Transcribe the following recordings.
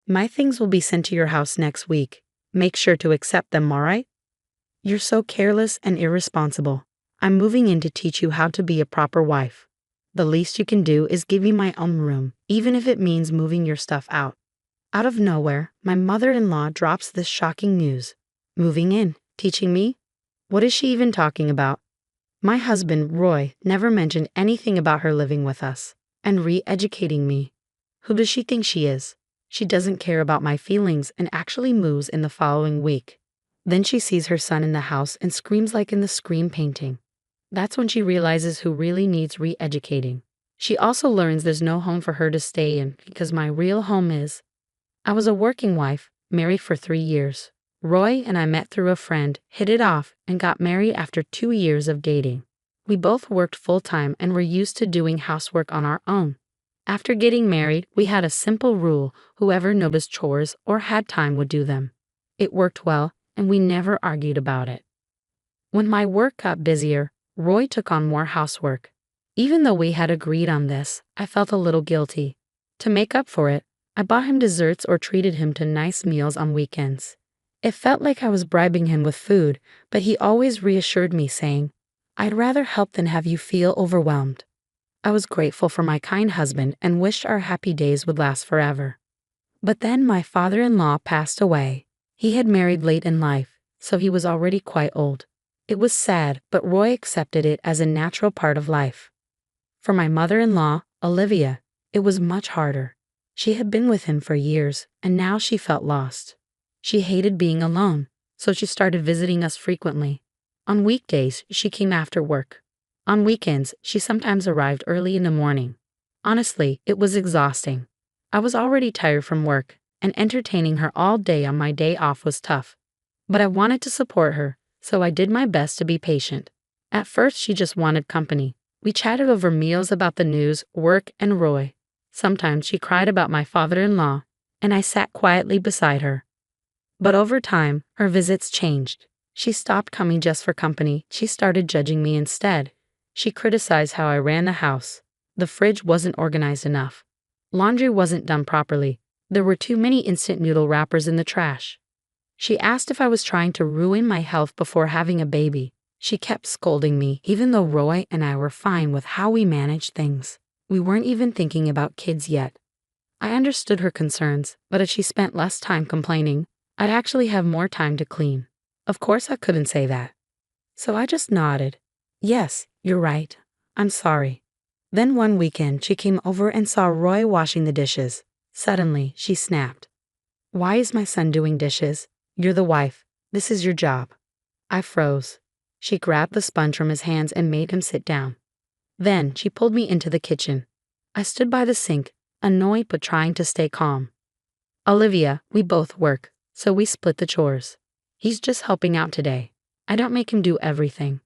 My things will be sent to your house next week. Make sure to accept them, alright? You're so careless and irresponsible. I'm moving in to teach you how to be a proper wife. The least you can do is give me my own room, even if it means moving your stuff out. Out of nowhere, my mother-in-law drops this shocking news. Moving in, teaching me? What is she even talking about? My husband, Roy, never mentioned anything about her living with us and re-educating me. Who does she think she is? She doesn't care about my feelings and actually moves in the following week. Then she sees her son in the house and screams like in the Scream painting. That's when she realizes who really needs re-educating. She also learns there's no home for her to stay in because my real home is. I was a working wife, married for 3 years. Roy and I met through a friend, hit it off, and got married after 2 years of dating. We both worked full-time and were used to doing housework on our own. After getting married, we had a simple rule: whoever noticed chores or had time would do them. It worked well, and we never argued about it. When my work got busier, Roy took on more housework. Even though we had agreed on this, I felt a little guilty. To make up for it, I bought him desserts or treated him to nice meals on weekends. It felt like I was bribing him with food, but he always reassured me, saying, "I'd rather help than have you feel overwhelmed." I was grateful for my kind husband and wished our happy days would last forever. But then my father-in-law passed away. He had married late in life, so he was already quite old. It was sad, but Roy accepted it as a natural part of life. For my mother-in-law, Olivia, it was much harder. She had been with him for years, and now she felt lost. She hated being alone, so she started visiting us frequently. On weekdays, she came after work. On weekends, she sometimes arrived early in the morning. Honestly, it was exhausting. I was already tired from work, and entertaining her all day on my day off was tough. But I wanted to support her, so I did my best to be patient. At first, she just wanted company. We chatted over meals about the news, work, and Roy. Sometimes she cried about my father-in-law, and I sat quietly beside her. But over time, her visits changed. She stopped coming just for company. She started judging me instead. She criticized how I ran the house. The fridge wasn't organized enough. Laundry wasn't done properly. There were too many instant noodle wrappers in the trash. She asked if I was trying to ruin my health before having a baby. She kept scolding me, even though Roy and I were fine with how we managed things. We weren't even thinking about kids yet. I understood her concerns, but if she spent less time complaining, I'd actually have more time to clean. Of course I couldn't say that. So I just nodded. Yes, you're right. I'm sorry. Then one weekend she came over and saw Roy washing the dishes. Suddenly, she snapped. "Why is my son doing dishes? You're the wife. This is your job." I froze. She grabbed the sponge from his hands and made him sit down. Then she pulled me into the kitchen. I stood by the sink, annoyed but trying to stay calm. "Olivia, we both work, so we split the chores. He's just helping out today. I don't make him do everything."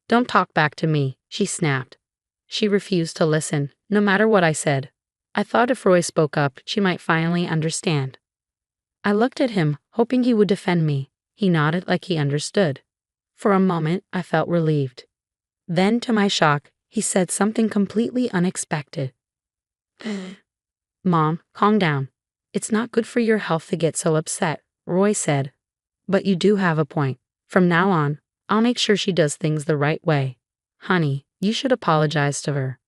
"Don't talk back to me," she snapped. She refused to listen, no matter what I said. I thought if Roy spoke up, she might finally understand. I looked at him, hoping he would defend me. He nodded like he understood. For a moment, I felt relieved. Then, to my shock, he said something completely unexpected. "Mom, calm down. It's not good for your health to get so upset," Roy said. "But you do have a point. From now on, I'll make sure she does things the right way. Honey, you should apologize to her."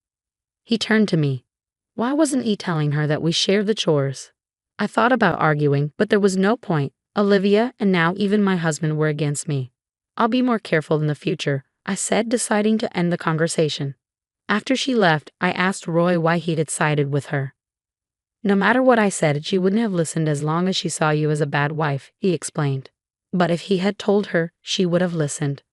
He turned to me. Why wasn't he telling her that we shared the chores? I thought about arguing, but there was no point. Olivia and now even my husband were against me. "I'll be more careful in the future," I said, deciding to end the conversation. After she left, I asked Roy why he'd sided with her. "No matter what I said, she wouldn't have listened as long as she saw you as a bad wife," he explained. But if he had told her, she would have listened.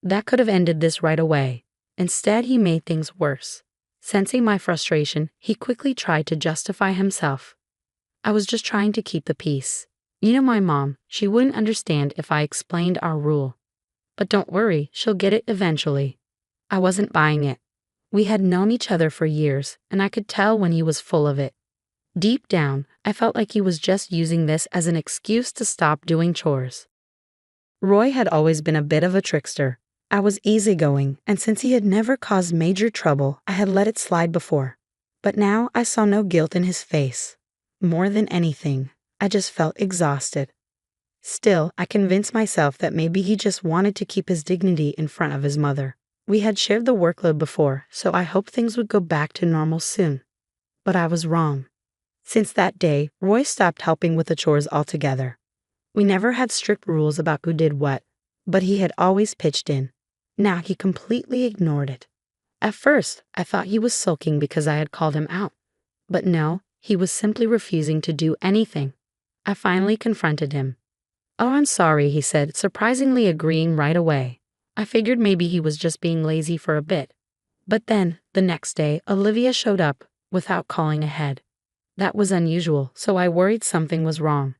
That could have ended this right away. Instead, he made things worse. Sensing my frustration, he quickly tried to justify himself. "I was just trying to keep the peace. You know my mom, she wouldn't understand if I explained our rule. But don't worry, she'll get it eventually." I wasn't buying it. We had known each other for years, and I could tell when he was full of it. Deep down, I felt like he was just using this as an excuse to stop doing chores. Roy had always been a bit of a trickster. I was easygoing, and since he had never caused major trouble, I had let it slide before. But now I saw no guilt in his face. More than anything, I just felt exhausted. Still, I convinced myself that maybe he just wanted to keep his dignity in front of his mother. We had shared the workload before, so I hoped things would go back to normal soon. But I was wrong. Since that day, Roy stopped helping with the chores altogether. We never had strict rules about who did what, but he had always pitched in. Now he completely ignored it. At first, I thought he was sulking because I had called him out. But no, he was simply refusing to do anything. I finally confronted him. "Oh, I'm sorry," he said, surprisingly agreeing right away. I figured maybe he was just being lazy for a bit. But then, the next day, Olivia showed up without calling ahead. That was unusual, so I worried something was wrong.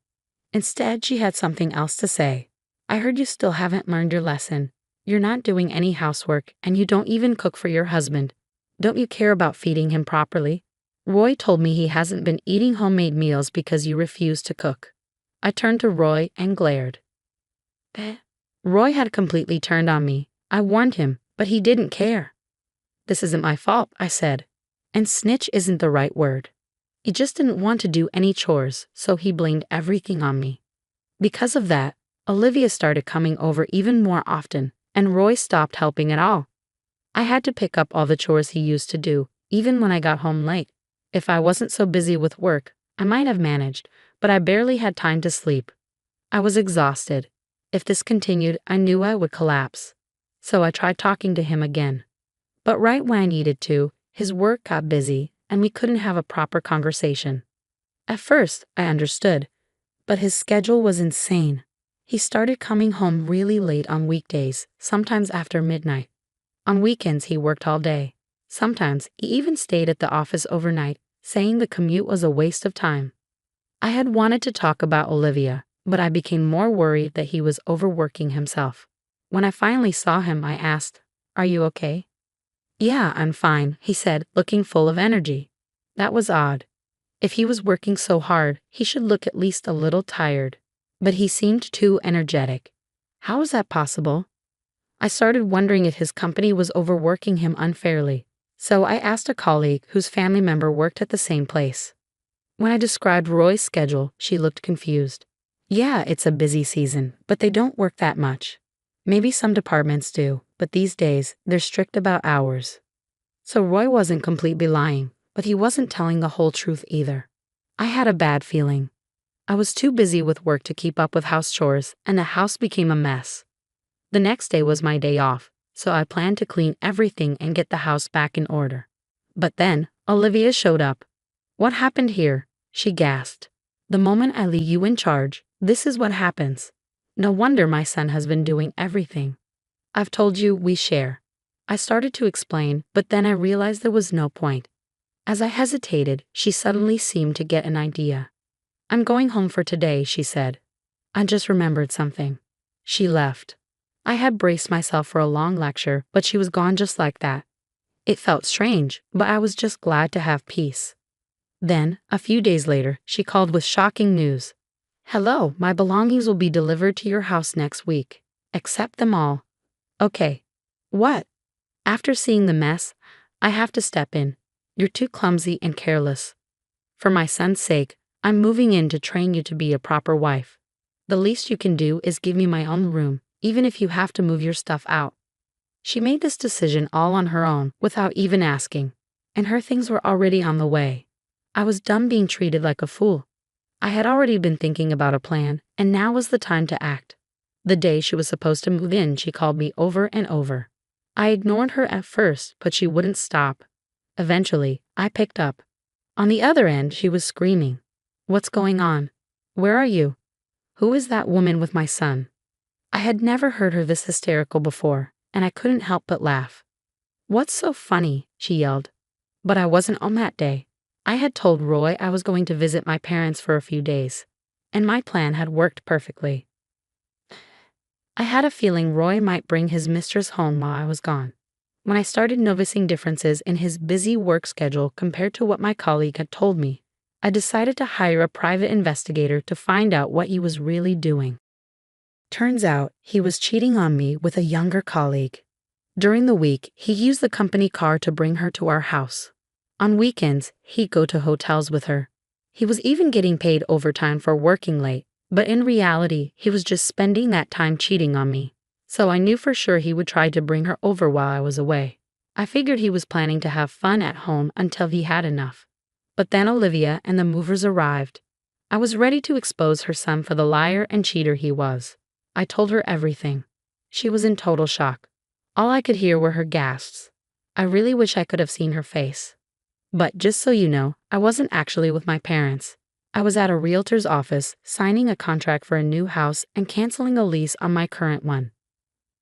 Instead, she had something else to say. "I heard you still haven't learned your lesson. You're not doing any housework, and you don't even cook for your husband. Don't you care about feeding him properly? Roy told me he hasn't been eating homemade meals because you refuse to cook." I turned to Roy and glared. Roy had completely turned on me. I warned him, but he didn't care. "This isn't my fault," I said. And snitch isn't the right word. He just didn't want to do any chores, so he blamed everything on me. Because of that, Olivia started coming over even more often, and Roy stopped helping at all. I had to pick up all the chores he used to do, even when I got home late. If I wasn't so busy with work, I might have managed, but I barely had time to sleep. I was exhausted. If this continued, I knew I would collapse. So I tried talking to him again. But right when I needed to, his work got busy, and we couldn't have a proper conversation. At first, I understood, but his schedule was insane. He started coming home really late on weekdays, sometimes after midnight. On weekends, he worked all day. Sometimes, he even stayed at the office overnight, saying the commute was a waste of time. I had wanted to talk about Olivia, but I became more worried that he was overworking himself. When I finally saw him, I asked, "Are you okay?" "Yeah, I'm fine," he said, looking full of energy. That was odd. If he was working so hard, he should look at least a little tired. But he seemed too energetic. How was that possible? I started wondering if his company was overworking him unfairly. So I asked a colleague whose family member worked at the same place. When I described Roy's schedule, she looked confused. "Yeah, it's a busy season, but they don't work that much. Maybe some departments do, but these days, they're strict about hours." So Roy wasn't completely lying, but he wasn't telling the whole truth either. I had a bad feeling. I was too busy with work to keep up with house chores, and the house became a mess. The next day was my day off, so I planned to clean everything and get the house back in order. But then, Olivia showed up. "What happened here?" she gasped. "The moment I leave you in charge, this is what happens. No wonder my son has been doing everything. I've told you we share." I started to explain, but then I realized there was no point. As I hesitated, she suddenly seemed to get an idea. "I'm going home for today," she said. I just remembered something. She left. I had braced myself for a long lecture, but she was gone just like that. It felt strange, but I was just glad to have peace. Then, a few days later, she called with shocking news. "Hello, my belongings will be delivered to your house next week. Accept them all." "Okay." "What?" "After seeing the mess, I have to step in. You're too clumsy and careless. For my son's sake, I'm moving in to train you to be a proper wife. The least you can do is give me my own room, even if you have to move your stuff out." She made this decision all on her own, without even asking, and her things were already on the way. I was done being treated like a fool. I had already been thinking about a plan, and now was the time to act. The day she was supposed to move in, she called me over and over. I ignored her at first, but she wouldn't stop. Eventually, I picked up. On the other end, she was screaming. "What's going on? Where are you? Who is that woman with my son?" I had never heard her this hysterical before, and I couldn't help but laugh. "What's so funny?" she yelled. But I wasn't on that day. I had told Roy I was going to visit my parents for a few days, and my plan had worked perfectly. I had a feeling Roy might bring his mistress home while I was gone. When I started noticing differences in his busy work schedule compared to what my colleague had told me, I decided to hire a private investigator to find out what he was really doing. Turns out, he was cheating on me with a younger colleague. During the week, he used the company car to bring her to our house. On weekends, he'd go to hotels with her. He was even getting paid overtime for working late, but in reality, he was just spending that time cheating on me. So I knew for sure he would try to bring her over while I was away. I figured he was planning to have fun at home until he had enough. But then Olivia and the movers arrived. I was ready to expose her son for the liar and cheater he was. I told her everything. She was in total shock. All I could hear were her gasps. I really wish I could have seen her face. But just so you know, I wasn't actually with my parents. I was at a realtor's office, signing a contract for a new house and canceling a lease on my current one.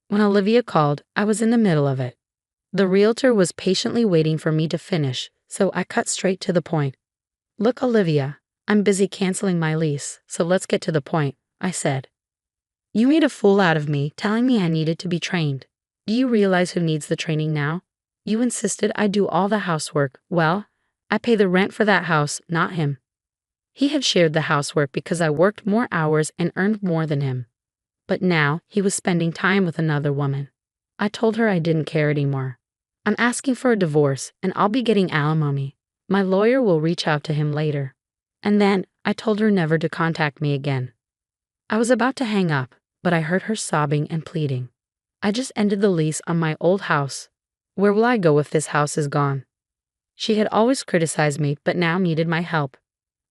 When Olivia called, I was in the middle of it. The realtor was patiently waiting for me to finish, so I cut straight to the point. "Look, Olivia, I'm busy canceling my lease, so let's get to the point," I said. "You made a fool out of me, telling me I needed to be trained. Do you realize who needs the training now? You insisted I do all the housework. Well, I pay the rent for that house, not him." He had shared the housework because I worked more hours and earned more than him. But now he was spending time with another woman. I told her I didn't care anymore. "I'm asking for a divorce, and I'll be getting alimony. My lawyer will reach out to him later." And then I told her never to contact me again. I was about to hang up, but I heard her sobbing and pleading. "I just ended the lease on my old house. Where will I go if this house is gone?" She had always criticized me, but now needed my help.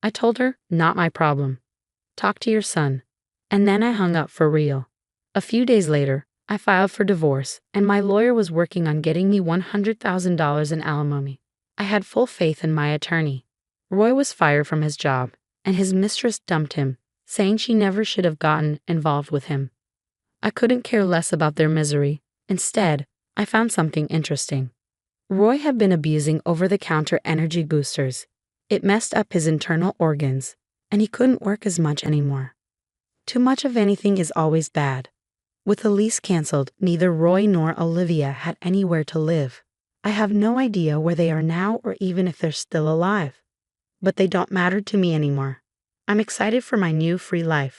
I told her, "Not my problem. Talk to your son." And then I hung up for real. A few days later, I filed for divorce, and my lawyer was working on getting me $100,000 in alimony. I had full faith in my attorney. Roy was fired from his job, and his mistress dumped him, saying she never should have gotten involved with him. I couldn't care less about their misery. Instead, I found something interesting. Roy had been abusing over-the-counter energy boosters. It messed up his internal organs, and he couldn't work as much anymore. Too much of anything is always bad. With the lease canceled, neither Roy nor Olivia had anywhere to live. I have no idea where they are now or even if they're still alive. But they don't matter to me anymore. I'm excited for my new free life.